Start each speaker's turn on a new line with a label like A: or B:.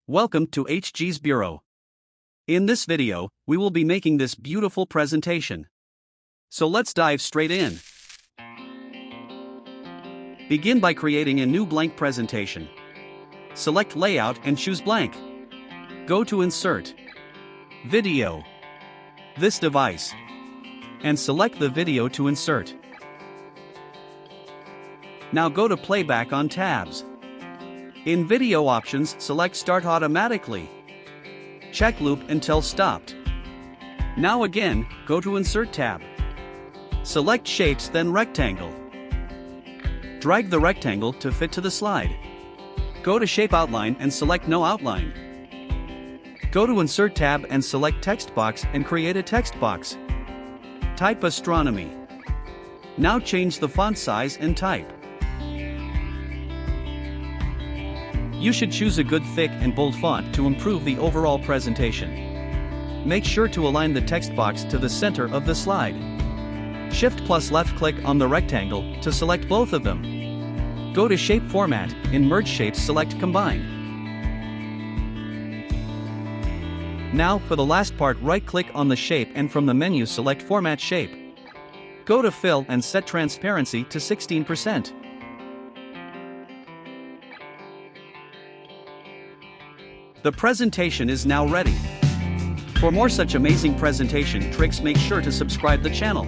A: Welcome to HG's Bureau. In this video, we will be making this beautiful presentation. So let's dive straight in. Begin by creating a new blank presentation. Select Layout and choose Blank. Go to Insert, Video, this device, and select the video to insert. Now go to Playback on tabs. In Video Options, select Start Automatically. Check Loop until stopped. Now again, go to Insert tab. Select Shapes, then Rectangle. Drag the rectangle to fit to the slide. Go to Shape Outline and select No Outline. Go to Insert tab and select Text Box and create a text box. Type Astronomy. Now change the font size and type. You should choose a good thick and bold font to improve the overall presentation. Make sure to align the text box to the center of the slide. Shift plus left click on the rectangle to select both of them. Go to Shape Format, in Merge Shapes select Combine. Now for the last part, right click on the shape and from the menu select Format Shape. Go to Fill and set Transparency to 16%. The presentation is now ready. For more such amazing presentation tricks, make sure to subscribe the channel.